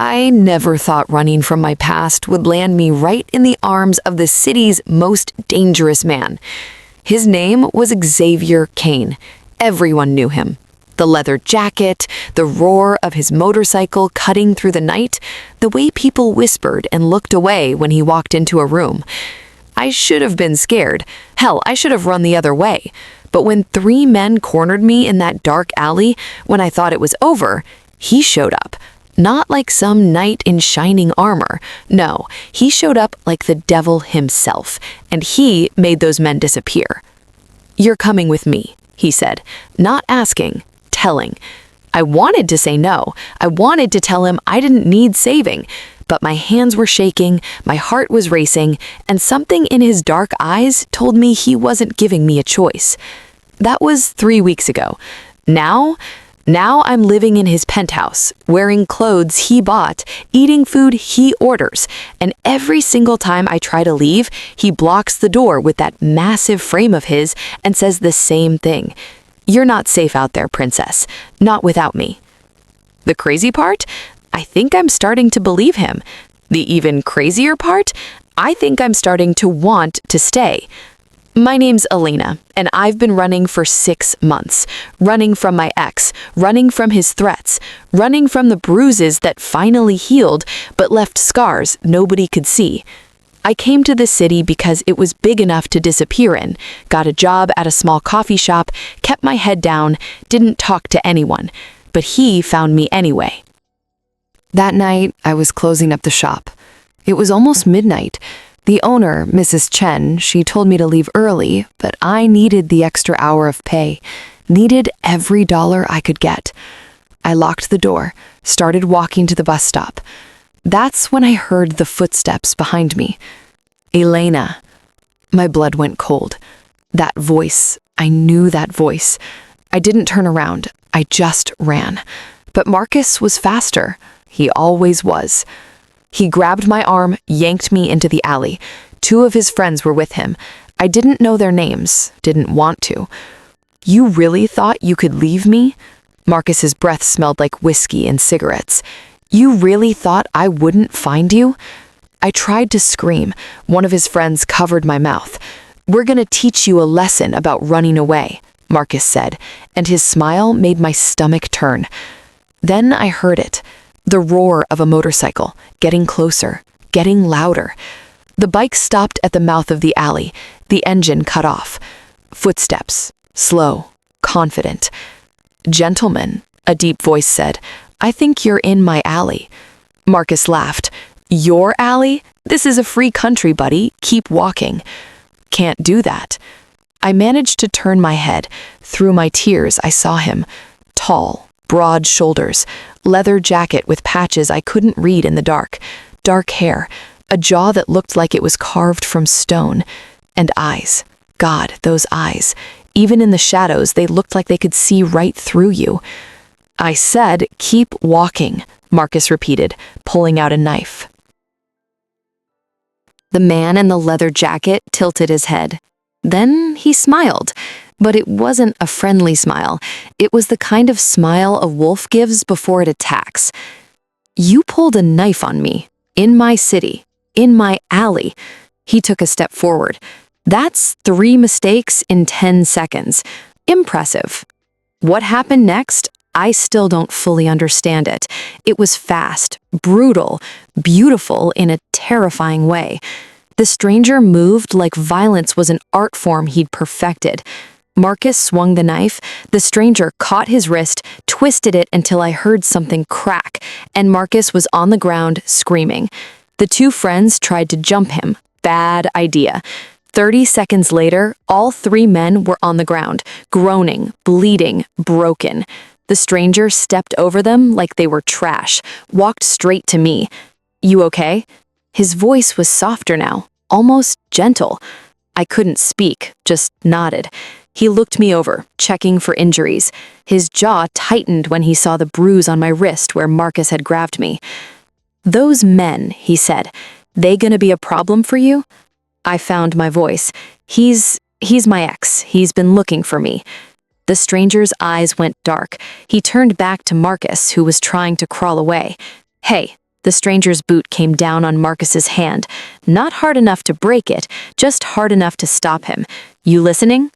I never thought running from my past would land me right in the arms of the city's most dangerous man. His name was Xavier Kane. Everyone knew him. The leather jacket, the roar of his motorcycle cutting through the night, the way people whispered and looked away when he walked into a room. I should have been scared. Hell, I should have run the other way. But when 3 men cornered me in that dark alley, when I thought it was over, he showed up. Not like some knight in shining armor. No, he showed up like the devil himself, and he made those men disappear. "You're coming with me," he said, not asking, telling. I wanted to say no. I wanted to tell him I didn't need saving, but my hands were shaking, my heart was racing, and something in his dark eyes told me he wasn't giving me a choice. That was 3 weeks ago. Now I'm living in his penthouse, wearing clothes he bought, eating food he orders, and every single time I try to leave, he blocks the door with that massive frame of his and says the same thing. "You're not safe out there, princess. Not without me." The crazy part? I think I'm starting to believe him. The even crazier part? I think I'm starting to want to stay. My name's Elena, and I've been running for 6 months. Running from my ex, running from his threats, running from the bruises that finally healed but left scars nobody could see. I came to the city because it was big enough to disappear in, got a job at a small coffee shop, kept my head down, didn't talk to anyone. But he found me anyway. That night, I was closing up the shop. It was almost midnight. The owner, Mrs. Chen, she told me to leave early, but I needed the extra hour of pay, needed every dollar I could get. I locked the door, started walking to the bus stop. That's when I heard the footsteps behind me. Elena. My blood went cold. That voice, I knew that voice. I didn't turn around, I just ran. But Marcus was faster. He always was. He grabbed my arm, yanked me into the alley. 2 of his friends were with him. I didn't know their names, didn't want to. "You really thought you could leave me?" Marcus's breath smelled like whiskey and cigarettes. "You really thought I wouldn't find you?" I tried to scream. One of his friends covered my mouth. "We're gonna teach you a lesson about running away," Marcus said, and his smile made my stomach turn. Then I heard it. The roar of a motorcycle, getting closer, getting louder. The bike stopped at the mouth of the alley, the engine cut off. Footsteps, slow, confident. "Gentlemen," a deep voice said, "I think you're in my alley." Marcus laughed. "Your alley? This is a free country, buddy. Keep walking." "Can't do that." I managed to turn my head. Through my tears, I saw him. Tall, broad shoulders, leather jacket with patches I couldn't read in the dark, dark hair, a jaw that looked like it was carved from stone, and eyes. God, those eyes. Even in the shadows, they looked like they could see right through you. "I said, keep walking," Marcus repeated, pulling out a knife. The man in the leather jacket tilted his head. Then he smiled. But it wasn't a friendly smile. It was the kind of smile a wolf gives before it attacks. "You pulled a knife on me, in my city, in my alley." He took a step forward. "That's 3 mistakes in 10 seconds. Impressive." What happened next? I still don't fully understand it. It was fast, brutal, beautiful in a terrifying way. The stranger moved like violence was an art form he'd perfected. Marcus swung the knife. The stranger caught his wrist, twisted it until I heard something crack, and Marcus was on the ground screaming. The 2 friends tried to jump him. Bad idea. 30 seconds later, all 3 men were on the ground, groaning, bleeding, broken. The stranger stepped over them like they were trash, walked straight to me. "You okay?" His voice was softer now, almost gentle. I couldn't speak, just nodded. He looked me over, checking for injuries. His jaw tightened when he saw the bruise on my wrist where Marcus had grabbed me. "Those men," he said, "they gonna be a problem for you?" I found my voice. He's my ex. He's been looking for me." The stranger's eyes went dark. He turned back to Marcus, who was trying to crawl away. "Hey, The stranger's boot came down on Marcus's hand, not hard enough to break it, just hard enough to stop him. "You listening?"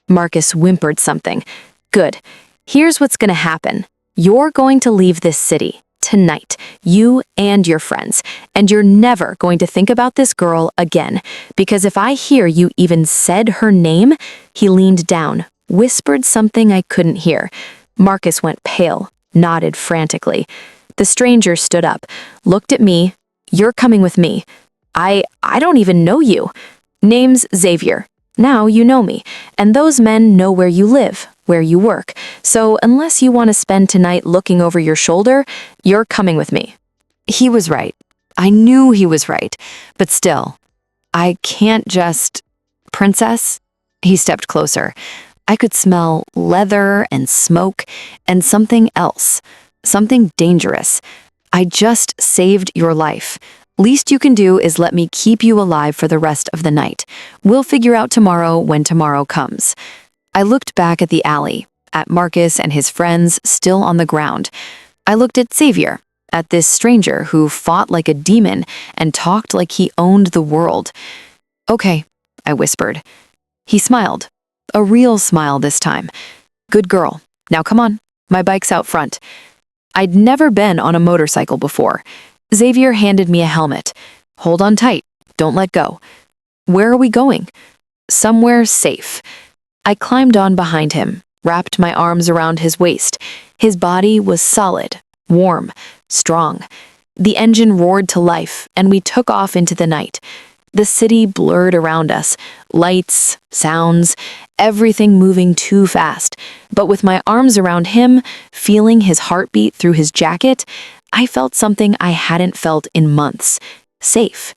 Marcus whimpered something. "Good. Here's what's gonna happen. You're going to leave this city. Tonight, you and your friends, and you're never going to think about this girl again, because if I hear you even said her name," he leaned down, whispered something I couldn't hear. Marcus went pale, nodded frantically. The stranger stood up, looked at me. "You're coming with me. I don't even know you. Name's Xavier. Now you know me, and those men know where you live, where you work. So unless you want to spend tonight looking over your shoulder, you're coming with me." He was right. I knew he was right. But still, I can't just... Princess? He stepped closer. I could smell leather and smoke and something else. Something dangerous. "I just saved your life. Least you can do is let me keep you alive for the rest of the night. We'll figure out tomorrow when tomorrow comes." I looked back at the alley, at Marcus and his friends still on the ground. I looked at Xavier, at this stranger who fought like a demon and talked like he owned the world. "Okay," I whispered. He smiled. A real smile this time. "Good girl. Now come on. My bike's out front." I'd never been on a motorcycle before. Xavier handed me a helmet. "Hold on tight. Don't let go." "Where are we going?" "Somewhere safe." I climbed on behind him, wrapped my arms around his waist. His body was solid, warm, strong. The engine roared to life, and we took off into the night. The city blurred around us, lights, sounds, everything moving too fast. But with my arms around him, feeling his heartbeat through his jacket, I felt something I hadn't felt in months. Safe.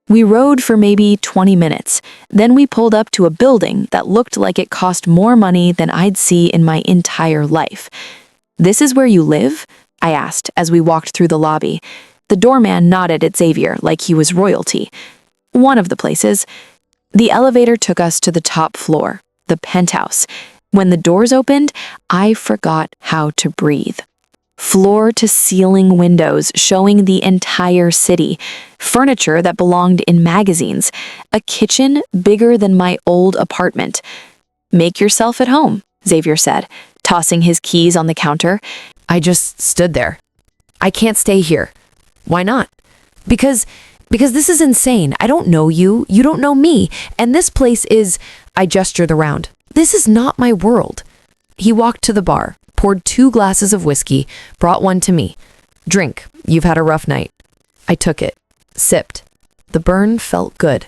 We rode for maybe 20 minutes. Then we pulled up to a building that looked like it cost more money than I'd see in my entire life. "This is where you live?" I asked as we walked through the lobby. The doorman nodded at Xavier like he was royalty. "One of the places." The elevator took us to the top floor, the penthouse. When the doors opened, I forgot how to breathe. Floor-to-ceiling windows showing the entire city, furniture that belonged in magazines, a kitchen bigger than my old apartment. "Make yourself at home," Xavier said, tossing his keys on the counter. I just stood there. "I can't stay here." "Why not?" Because this is insane. I don't know you, you don't know me, and this place is..." I gestured around. "This is not my world." He walked to the bar, poured 2 glasses of whiskey, brought one to me. "Drink, you've had a rough night." I took it, sipped. The burn felt good.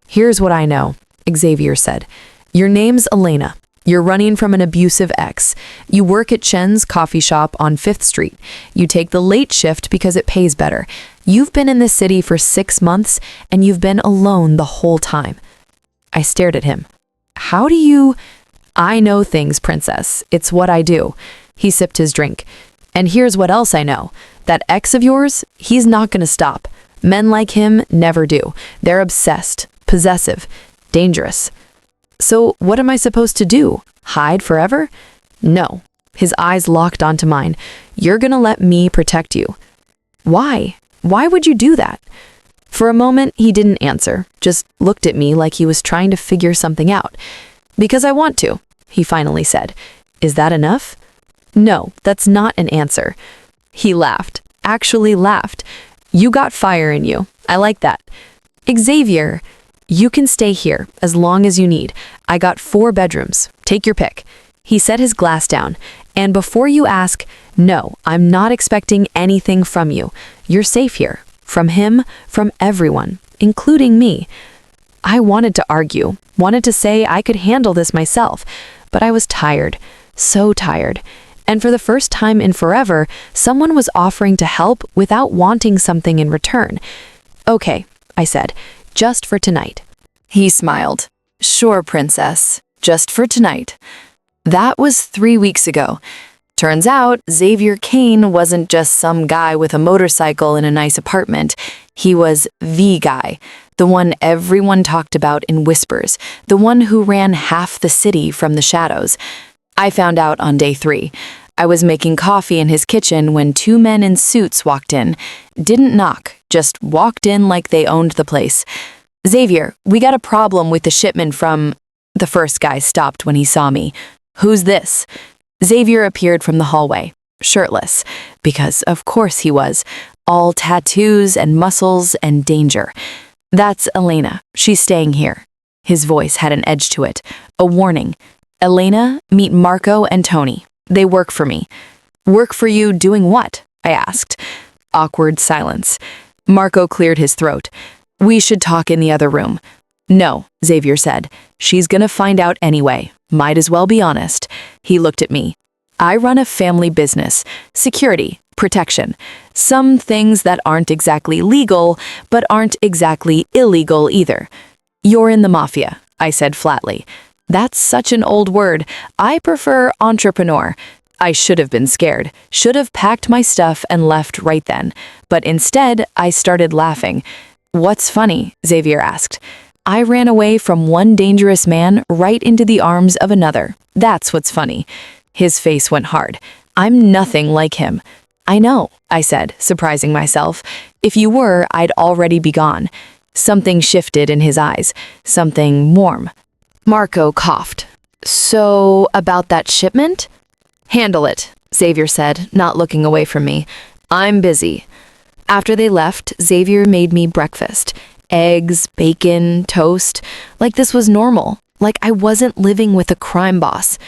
"Here's what I know," Xavier said. "Your name's Elena. You're running from an abusive ex. You work at Chen's coffee shop on 5th Street. You take the late shift because it pays better. You've been in this city for 6 months, and you've been alone the whole time." I stared at him. "How do you..." "I know things, Princess. It's what I do." He sipped his drink. "And here's what else I know. That ex of yours, he's not gonna stop. Men like him never do. They're obsessed, possessive, dangerous." "So what am I supposed to do? Hide forever?" "No." His eyes locked onto mine. "You're gonna let me protect you." "Why? Why would you do that?" For a moment, he didn't answer, just looked at me like he was trying to figure something out. "Because I want to," he finally said. "Is that enough?" "No, that's not an answer." He laughed, actually laughed. "You got fire in you. I like that." "Xavier, you can stay here as long as you need. I got 4 bedrooms. Take your pick." He set his glass down. "And before you ask, no, I'm not expecting anything from you. You're safe here. From him, from everyone, including me." I wanted to argue, wanted to say I could handle this myself, but I was tired, so tired. And for the first time in forever, someone was offering to help without wanting something in return. "Okay," I said, "just for tonight." He smiled. "Sure, Princess, just for tonight." That was 3 weeks ago. Turns out Xavier Kane wasn't just some guy with a motorcycle in a nice apartment. He was the guy, the one everyone talked about in whispers, the one who ran half the city from the shadows. I found out on day 3. I was making coffee in his kitchen when two men in suits walked in. Didn't knock, just walked in like they owned the place. "Xavier, we got a problem with the shipment from—" The first guy stopped when he saw me. "Who's this?" Xavier appeared from the hallway, shirtless, because of course he was, all tattoos and muscles and danger. "That's Elena. She's staying here." His voice had an edge to it, a warning. "Elena, meet Marco and Tony. They work for me." "Work for you doing what?" I asked. Awkward silence. Marco cleared his throat. "We should talk in the other room." "No," Xavier said. "She's gonna find out anyway. Might as well be honest." He looked at me. "I run a family business. Security, protection. Some things that aren't exactly legal, but aren't exactly illegal either." "You're in the Mafia," I said flatly. "That's such an old word. I prefer entrepreneur." I should have been scared, should have packed my stuff and left right then. But instead, I started laughing. "What's funny?" Xavier asked. "I ran away from one dangerous man right into the arms of another. That's what's funny." His face went hard. "I'm nothing like him." "I know," I said, surprising myself. "If you were, I'd already be gone." Something shifted in his eyes, something warm. Marco coughed. "So, about that shipment?" "Handle it," Xavier said, not looking away from me. "I'm busy." After they left, Xavier made me breakfast. Eggs, bacon, toast. Like this was normal. Like I wasn't living with a crime boss.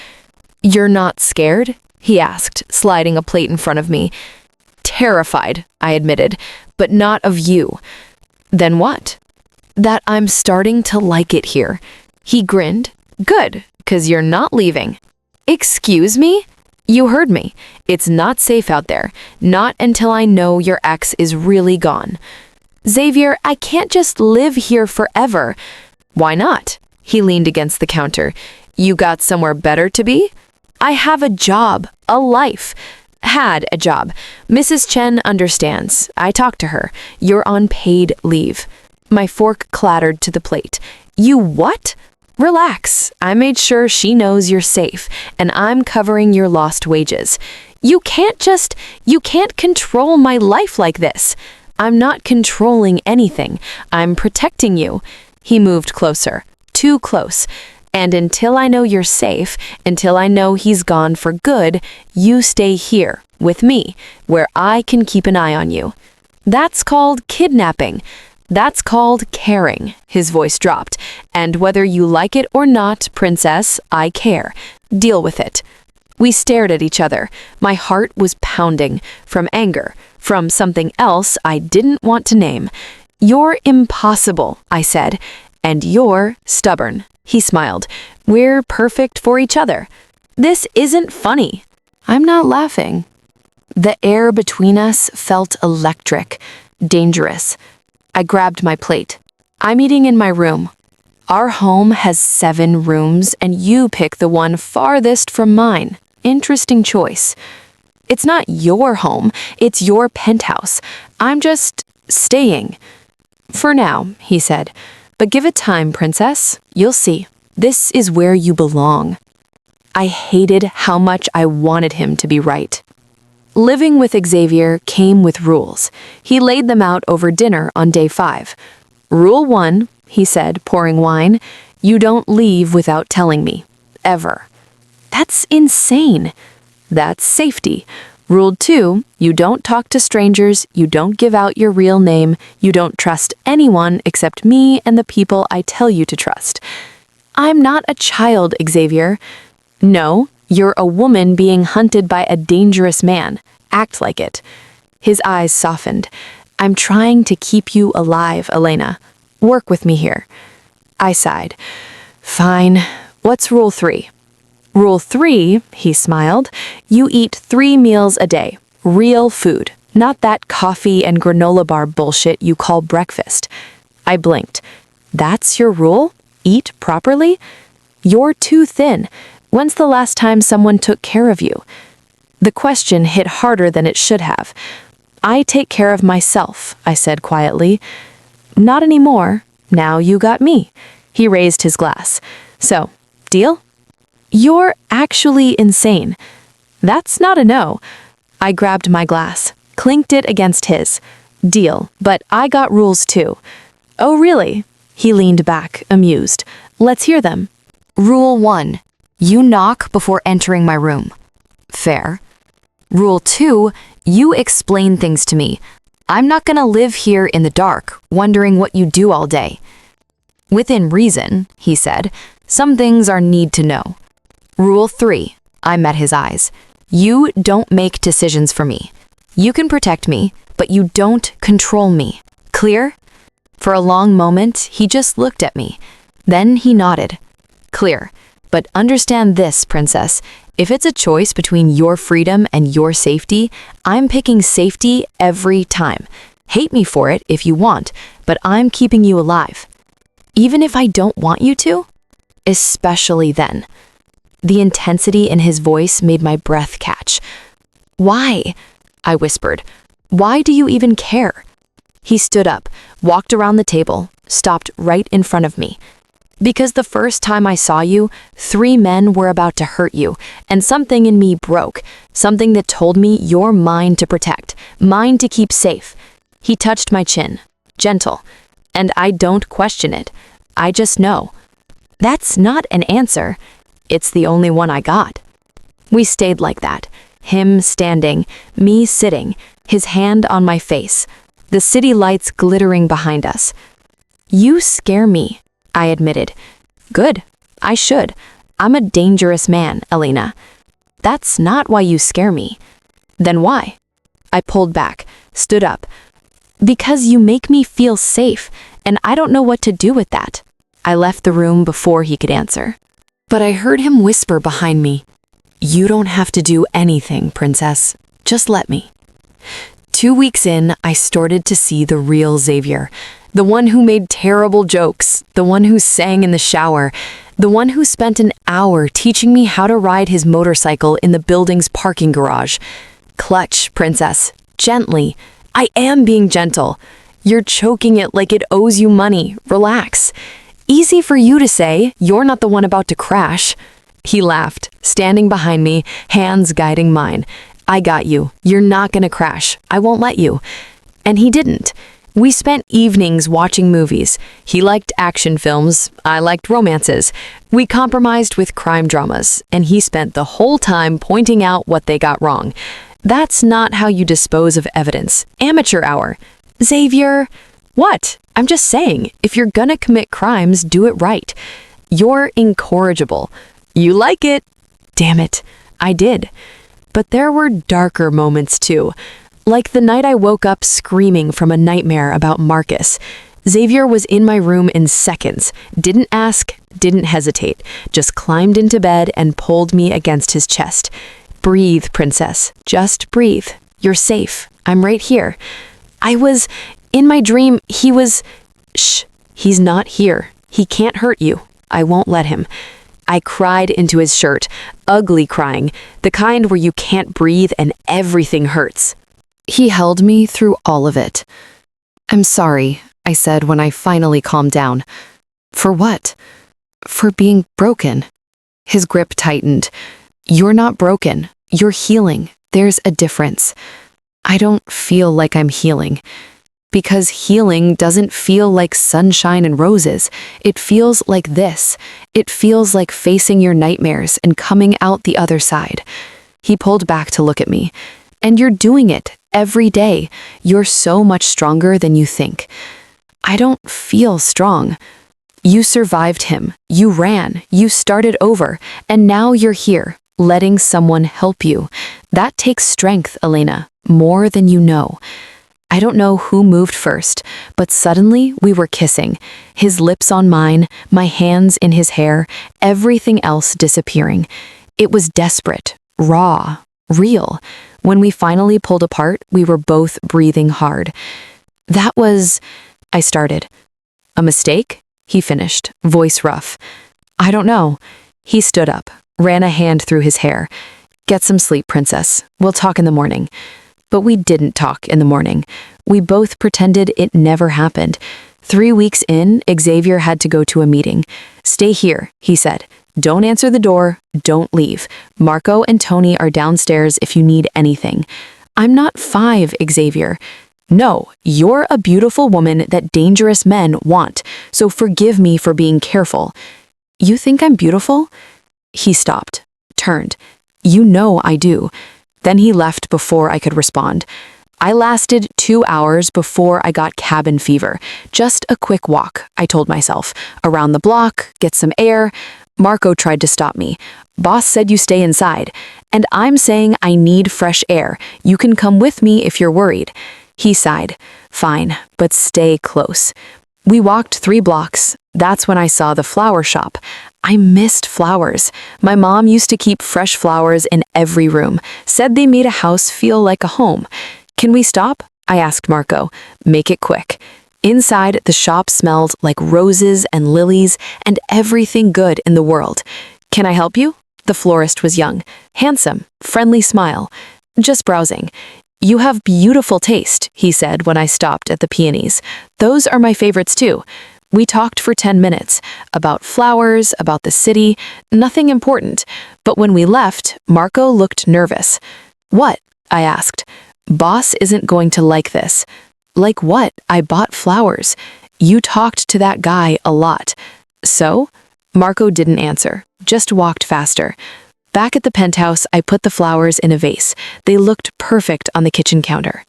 "You're not scared?" he asked, sliding a plate in front of me. "Terrified," I admitted, "but not of you." "Then what?" "That I'm starting to like it here." He grinned. "Good, 'cause you're not leaving." "Excuse me?" "You heard me. It's not safe out there. Not until I know your ex is really gone." "Xavier, I can't just live here forever." "Why not?" He leaned against the counter. "You got somewhere better to be?" "I have a job, a life." "Had a job. Mrs. Chen understands. I talked to her. You're on paid leave." My fork clattered to the plate. "You what?" "Relax. I made sure she knows you're safe, and I'm covering your lost wages." You can't control my life like this." "I'm not controlling anything. I'm protecting you." He moved closer, too close. "And until I know you're safe, until I know he's gone for good, you stay here, with me, where I can keep an eye on you." "That's called kidnapping." "That's called caring." His voice dropped. "And whether you like it or not, princess, I care. Deal with it." We stared at each other. My heart was pounding, from anger, from something else I didn't want to name. "You're impossible," I said. "And you're stubborn." He smiled. "We're perfect for each other." "This isn't funny." "I'm not laughing." The air between us felt electric, dangerous. I grabbed my plate. "I'm eating in my room." "Our home has 7 rooms, and you pick the one farthest from mine. Interesting choice." "It's not your home, it's your penthouse. I'm just staying." "For now," he said. "But give it time, princess. You'll see. This is where you belong." I hated how much I wanted him to be right. Living with Xavier came with rules. He laid them out over dinner on day 5. "Rule 1, he said, pouring wine, "you don't leave without telling me. Ever." "That's insane." "That's safety." "Rule 2, you don't talk to strangers, you don't give out your real name, you don't trust anyone except me and the people I tell you to trust." "I'm not a child, Xavier." "No, you're a woman being hunted by a dangerous man. Act like it." His eyes softened. "I'm trying to keep you alive, Elena. Work with me here." I sighed. "Fine. What's rule 3? "Rule 3, he smiled, "you eat 3 meals a day. Real food. Not that coffee and granola bar bullshit you call breakfast." I blinked. "That's your rule? Eat properly?" "You're too thin. When's the last time someone took care of you?" The question hit harder than it should have. "I take care of myself," I said quietly. "Not anymore. Now you got me." He raised his glass. "So, deal?" "You're actually insane." That's not a no. I grabbed my glass, clinked it against his. Deal, but I got rules too. Oh, really? He leaned back, amused. Let's hear them. Rule 1. You knock before entering my room. Fair. Rule 2. You explain things to me. I'm not gonna live here in the dark, wondering what you do all day. Within reason, he said, some things are need to know. Rule 3. I met his eyes. You don't make decisions for me. You can protect me, but you don't control me. Clear? For a long moment, he just looked at me. Then he nodded. Clear. But understand this, princess. If it's a choice between your freedom and your safety, I'm picking safety every time. Hate me for it if you want, but I'm keeping you alive. Even if I don't want you to? Especially then. The intensity in his voice made my breath catch. Why? I whispered. Why do you even care? He stood up, walked around the table, stopped right in front of me. Because the first time I saw you, 3 men were about to hurt you, and something in me broke, something that told me you're mine to protect, mine to keep safe. He touched my chin, gentle, and I don't question it. I just know. That's not an answer. It's the only one I got. We stayed like that, him standing, me sitting, his hand on my face, the city lights glittering behind us. You scare me, I admitted. Good, I should. I'm a dangerous man, Elena. That's not why you scare me. Then why? I pulled back, stood up. Because you make me feel safe, and I don't know what to do with that. I left the room before he could answer. But I heard him whisper behind me, You don't have to do anything, princess. Just let me. 2 weeks in, I started to see the real Xavier. The one who made terrible jokes, the one who sang in the shower, the one who spent an hour teaching me how to ride his motorcycle in the building's parking garage. Clutch, princess, gently. I am being gentle. You're choking it like it owes you money. Relax. Easy for you to say, you're not the one about to crash. He laughed, standing behind me, hands guiding mine. I got you. You're not gonna crash. I won't let you. And he didn't. We spent evenings watching movies. He liked action films. I liked romances. We compromised with crime dramas, and he spent the whole time pointing out what they got wrong. That's not how you dispose of evidence. Amateur hour. Xavier, what? I'm just saying, if you're gonna commit crimes, do it right. You're incorrigible. You like it. Damn it, I did. But there were darker moments too. Like the night I woke up screaming from a nightmare about Marcus. Xavier was in my room in seconds, didn't ask, didn't hesitate, just climbed into bed and pulled me against his chest. Breathe, princess, just breathe. You're safe. I'm right here. In my dream, he was... Shh, he's not here. He can't hurt you. I won't let him. I cried into his shirt, ugly crying, the kind where you can't breathe and everything hurts. He held me through all of it. I'm sorry, I said when I finally calmed down. For what? For being broken. His grip tightened. You're not broken. You're healing. There's a difference. I don't feel like I'm healing. Because healing doesn't feel like sunshine and roses. It feels like this. It feels like facing your nightmares and coming out the other side. He pulled back to look at me. And you're doing it every day. You're so much stronger than you think. I don't feel strong. You survived him. You ran. You started over. And now you're here, letting someone help you. That takes strength, Elena, more than you know. I don't know who moved first, but suddenly we were kissing, his lips on mine, my hands in his hair, everything else disappearing. It was desperate, raw, real. When we finally pulled apart, we were both breathing hard. That was... I started. A mistake? He finished, voice rough. I don't know. He stood up, ran a hand through his hair. Get some sleep, princess. We'll talk in the morning. But we didn't talk in the morning. We both pretended it never happened. 3 weeks in, Xavier had to go to a meeting. Stay here, he said. Don't answer the door, don't leave. Marco and Tony are downstairs if you need anything. I'm not 5, Xavier. No, you're a beautiful woman that dangerous men want, so forgive me for being careful. You think I'm beautiful? He stopped, turned. You know I do. Then he left before I could respond. I lasted 2 hours before I got cabin fever. Just a quick walk, I told myself. Around the block, get some air. Marco tried to stop me. Boss said you stay inside. And I'm saying I need fresh air. You can come with me if you're worried. He sighed. Fine, but stay close. We walked 3 blocks. That's when I saw the flower shop. I missed flowers. My mom used to keep fresh flowers in every room, said they made a house feel like a home. Can we stop? I asked Marco. Make it quick. Inside, the shop smelled like roses and lilies and everything good in the world. Can I help you? The florist was young, handsome, friendly smile. Just browsing. You have beautiful taste, he said when I stopped at the peonies. Those are my favorites too. We talked for 10 minutes, about flowers, about the city, nothing important. But when we left, Marco looked nervous. What? I asked. Boss isn't going to like this. Like what? I bought flowers. You talked to that guy a lot. So? Marco didn't answer, just walked faster. Back at the penthouse, I put the flowers in a vase. They looked perfect on the kitchen counter.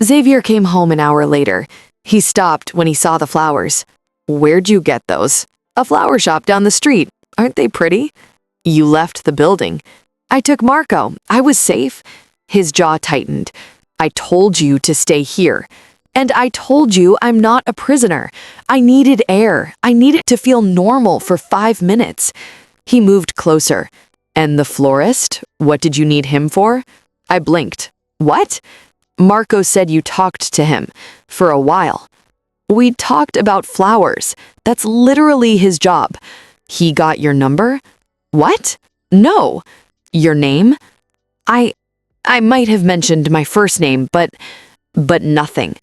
Xavier came home an hour later. He stopped when he saw the flowers. Where'd you get those? A flower shop down the street. Aren't they pretty? You left the building. I took Marco. I was safe. His jaw tightened. I told you to stay here. And I told you I'm not a prisoner. I needed air. I needed to feel normal for 5 minutes. He moved closer. And the florist? What did you need him for? I blinked. What? Marco said you talked to him. For a while. We talked about flowers. That's literally his job. He got your number? What? No. Your name? I might have mentioned my first name, but nothing.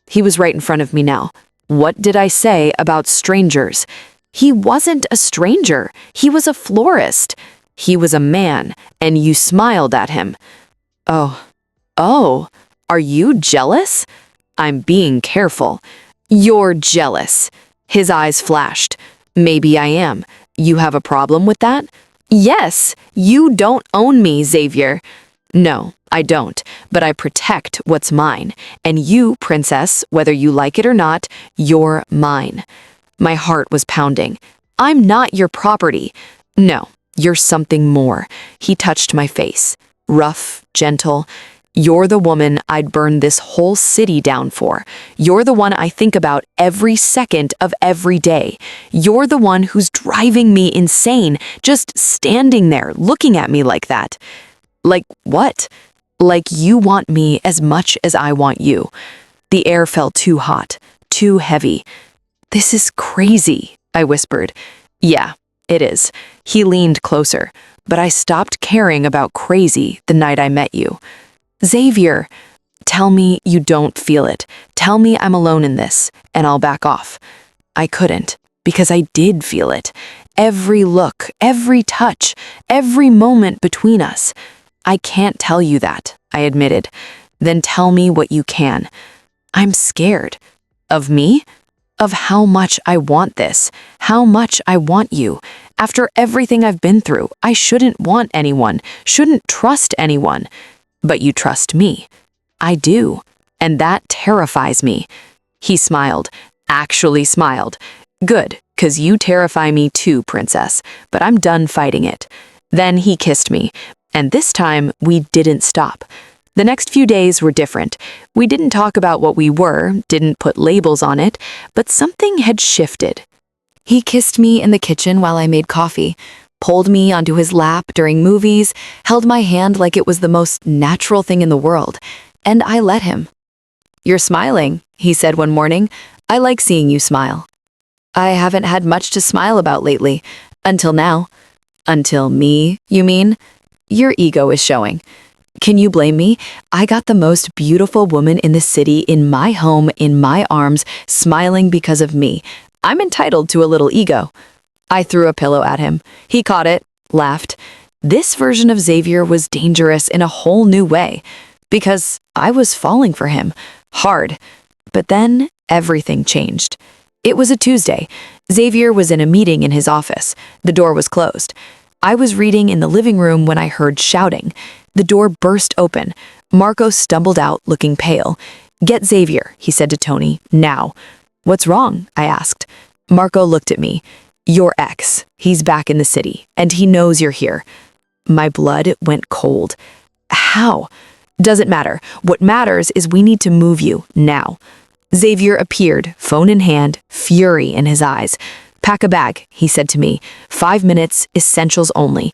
He was right in front of me now. What did I say about strangers? He wasn't a stranger. He was a florist. He was a man, and you smiled at him. Oh, are you jealous? I'm being careful. You're jealous. His eyes flashed. Maybe I am. You have a problem with that? Yes, you don't own me, Xavier. No, I don't, but I protect what's mine. And you, princess, whether you like it or not, you're mine. My heart was pounding. I'm not your property. No, you're something more. He touched my face. Rough, gentle. You're the woman I'd burn this whole city down for. You're the one I think about every second of every day. You're the one who's driving me insane, just standing there looking at me like that. Like what? Like you want me as much as I want you. The air felt too hot, too heavy. This is crazy, I whispered. Yeah, it is. He leaned closer, but I stopped caring about crazy the night I met you. Xavier, tell me you don't feel it. Tell me I'm alone in this, and I'll back off. I couldn't, because I did feel it. Every look, every touch, every moment between us. I can't tell you that, I admitted. Then tell me what you can. I'm scared. Of me? Of how much I want this, how much I want you. After everything I've been through, I shouldn't want anyone, shouldn't trust anyone. But you trust me. I do. And that terrifies me. He smiled, actually smiled. Good, 'cause you terrify me too, princess, but I'm done fighting it. Then he kissed me, and this time we didn't stop. The next few days were different. We didn't talk about what we were, didn't put labels on it, but something had shifted. He kissed me in the kitchen while I made coffee, pulled me onto his lap during movies, held my hand like it was the most natural thing in the world, and I let him. You're smiling, he said one morning. I like seeing you smile. I haven't had much to smile about lately, until now. Until me, you mean? Your ego is showing. Can you blame me? I got the most beautiful woman in the city in my home, in my arms, smiling because of me. I'm entitled to a little ego. I threw a pillow at him. He caught it, laughed. This version of Xavier was dangerous in a whole new way, because I was falling for him, hard. But then everything changed. It was a Tuesday. Xavier was in a meeting in his office. The door was closed. I was reading in the living room when I heard shouting. The door burst open. Marco stumbled out, looking pale. "Get Xavier," he said to Tony, "now." "What's wrong?" I asked. Marco looked at me. "Your ex. He's back in the city, and he knows you're here." My blood went cold. "How?" "Doesn't matter. What matters is we need to move you, now." Xavier appeared, phone in hand, fury in his eyes. "Pack a bag," he said to me. 5 minutes, essentials only."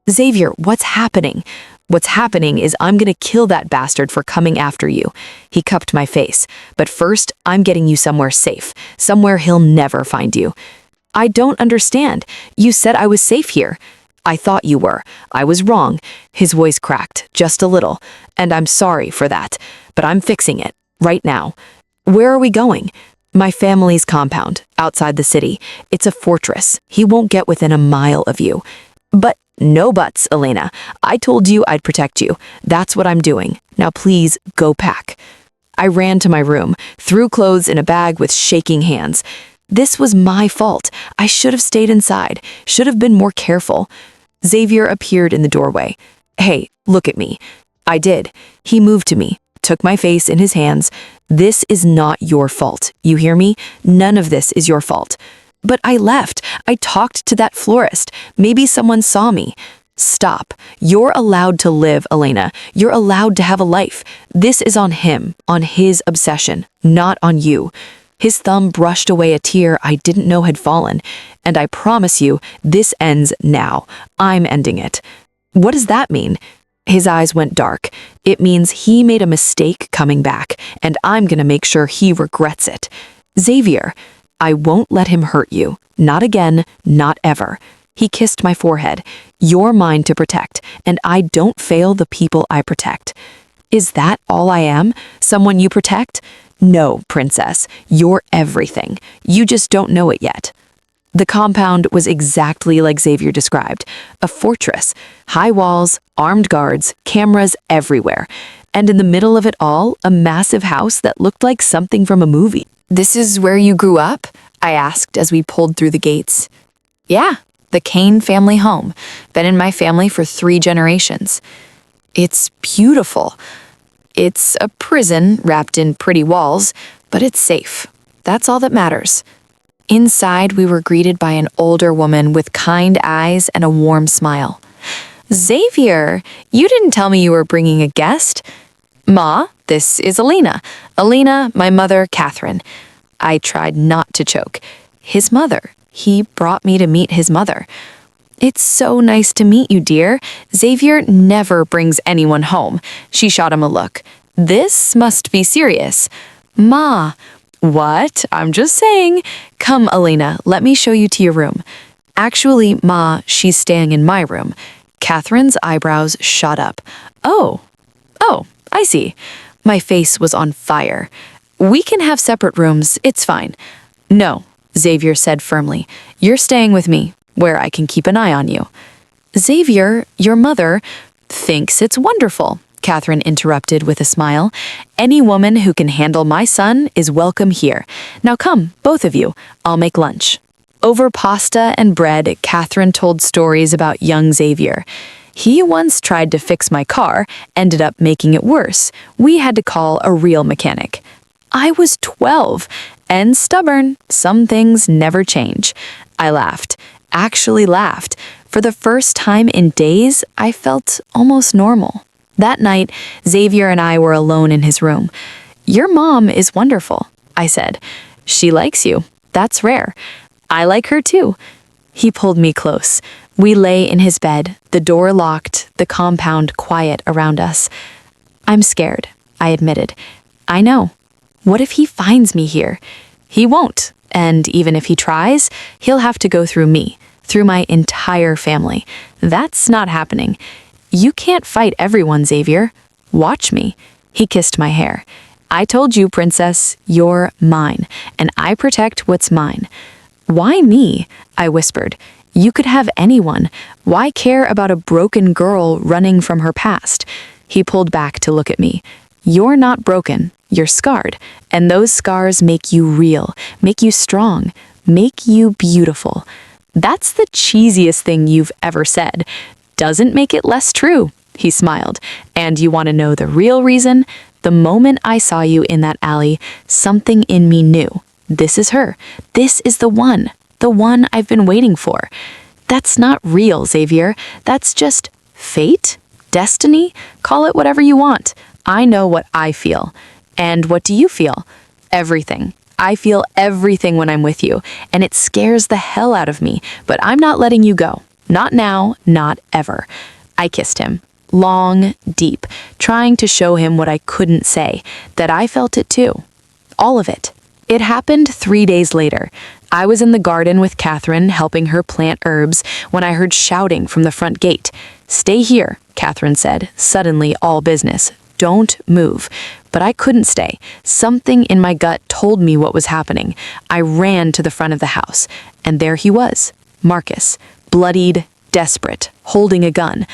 "Xavier, what's happening?" "What's happening is I'm gonna kill that bastard for coming after you." He cupped my face. "But first, I'm getting you somewhere safe, somewhere he'll never find you." "I don't understand. You said I was safe here." "I thought you were. I was wrong." His voice cracked, just a little. "And I'm sorry for that. But I'm fixing it, right now." "Where are we going?" "My family's compound, outside the city. It's a fortress. He won't get within a mile of you." "But no buts, Elena. I told you I'd protect you. That's what I'm doing. Now please, go pack." I ran to my room, threw clothes in a bag with shaking hands. This was my fault. I should have stayed inside, should have been more careful. Xavier appeared in the doorway. "Hey, look at me." I did. He moved to me, took my face in his hands. "This is not your fault. You hear me? None of this is your fault." "But I left. I talked to that florist. Maybe someone saw me." "Stop. You're allowed to live, Elena. You're allowed to have a life. This is on him, on his obsession, not on you." His thumb brushed away a tear I didn't know had fallen. "And I promise you, this ends now. I'm ending it." "What does that mean?" His eyes went dark. "It means he made a mistake coming back, and I'm gonna make sure he regrets it." "Xavier, I won't let him hurt you. Not again, not ever." He kissed my forehead. "You're mine to protect, and I don't fail the people I protect." "Is that all I am? Someone you protect?" "No, princess. You're everything. You just don't know it yet." The compound was exactly like Xavier described. A fortress, high walls, armed guards, cameras everywhere. And in the middle of it all, a massive house that looked like something from a movie. "This is where you grew up?" I asked as we pulled through the gates. "Yeah, the Kane family home. Been in my family for 3 generations. It's beautiful. It's a prison wrapped in pretty walls, but it's safe. That's all that matters." Inside, we were greeted by an older woman with kind eyes and a warm smile. "Xavier, you didn't tell me you were bringing a guest." "Ma, this is Elena. Elena, my mother, Catherine." I tried not to choke. His mother. He brought me to meet his mother. "It's so nice to meet you, dear. Xavier never brings anyone home." She shot him a look. "This must be serious." "Ma." "What? I'm just saying." "Come, Elena, let me show you to your room." "Actually, Ma, she's staying in my room." Catherine's eyebrows shot up. Oh, I see." My face was on fire. "We can have separate rooms, it's fine." "No," Xavier said firmly. "You're staying with me, where I can keep an eye on you." "Xavier, your mother thinks it's wonderful," Catherine interrupted with a smile. "Any woman who can handle my son is welcome here. Now come, both of you. I'll make lunch." Over pasta and bread, Catherine told stories about young Xavier. "He once tried to fix my car, ended up making it worse. We had to call a real mechanic. I was 12 and stubborn. Some things never change." I laughed, actually laughed. For the first time in days, I felt almost normal. That night, Xavier and I were alone in his room. "Your mom is wonderful," I said. "She likes you. That's rare. I like her too." He pulled me close. We lay in his bed, the door locked, the compound quiet around us. "I'm scared," I admitted. "I know. What if he finds me here?" "He won't. And even if he tries, he'll have to go through me, through my entire family. That's not happening. You can't fight everyone, Xavier. Watch me." He kissed my hair. "I told you, princess, you're mine, and I protect what's mine." Why me? I whispered. You could have anyone. Why care about a broken girl running from her past? He pulled back to look at me. You're not broken. You're scarred. And those scars make you real, make you strong, make you beautiful. That's the cheesiest thing you've ever said. Doesn't make it less true. He smiled. And you want to know the real reason? The moment I saw you in that alley, something in me knew. This is her. This is the one I've been waiting for. That's not real, Xavier. That's just fate, destiny, call it whatever you want. I know what I feel. And what do you feel? Everything. I feel everything when I'm with you, and it scares the hell out of me, but I'm not letting you go. Not now, not ever. I kissed him. Long, deep, trying to show him what I couldn't say, that I felt it too. All of it. It happened 3 days later. I was in the garden with Catherine, helping her plant herbs, when I heard shouting from the front gate. Stay here, Catherine said, suddenly all business. Don't move. But I couldn't stay. Something in my gut told me what was happening. I ran to the front of the house, and there he was, Marcus, bloodied, desperate, holding a gun.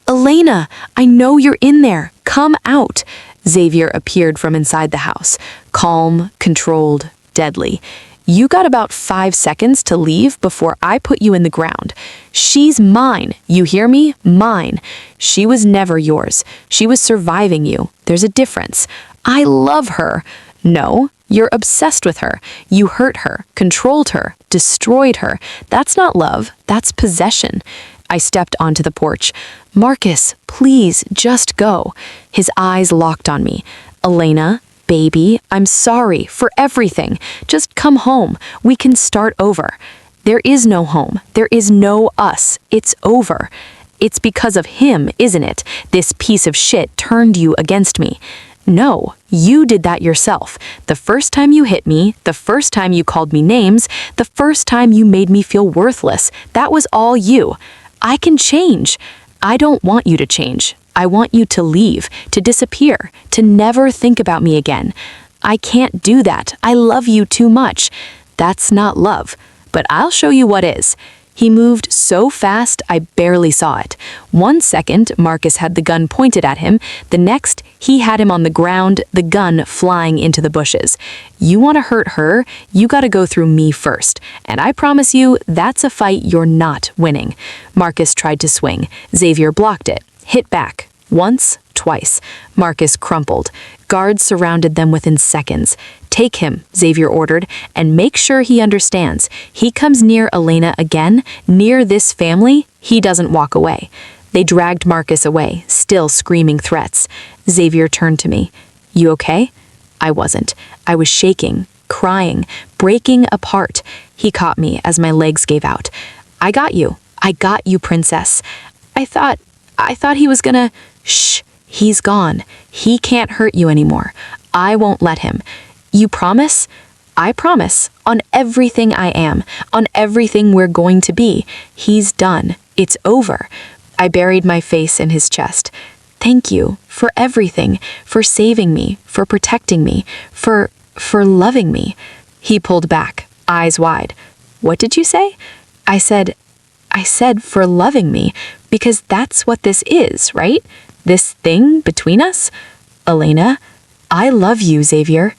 Elena, I know you're in there. Come out. Xavier appeared from inside the house, calm, controlled, deadly. You got about 5 seconds to leave before I put you in the ground. She's mine. You hear me? Mine. She was never yours. She was surviving you. There's a difference. I love her. No, you're obsessed with her. You hurt her, controlled her, destroyed her. That's not love. That's possession. I stepped onto the porch. Marcus, please, just go. His eyes locked on me. Elena, baby, I'm sorry for everything. Just come home. We can start over. There is no home. There is no us. It's over. It's because of him, isn't it? This piece of shit turned you against me. No, you did that yourself. The first time you hit me, the first time you called me names, the first time you made me feel worthless, that was all you. I can change. I don't want you to change. I want you to leave, to disappear, to never think about me again. I can't do that. I love you too much. That's not love. But I'll show you what is. He moved so fast I barely saw it. 1 second, Marcus had the gun pointed at him. The next, he had him on the ground, the gun flying into the bushes. You want to hurt her, you got to go through me first. And I promise you, that's a fight you're not winning. Marcus tried to swing. Xavier blocked it. Hit back. Once, twice. Marcus crumpled. Guards surrounded them within seconds. Take him, Xavier ordered, and make sure he understands. He comes near Elena again, near this family, he doesn't walk away. They dragged Marcus away, still screaming threats. Xavier turned to me. You okay? I wasn't. I was shaking, crying, breaking apart. He caught me as my legs gave out. I got you. I got you, princess. I thought he was gonna... Shh, he's gone. He can't hurt you anymore. I won't let him. You promise? I promise. On everything I am. On everything we're going to be. He's done. It's over. I buried my face in his chest. Thank you for everything. For saving me. For protecting me. For loving me. He pulled back, eyes wide. What did you say? I said for loving me. Because that's what this is, right? This thing between us? Elena, I love you, Xavier.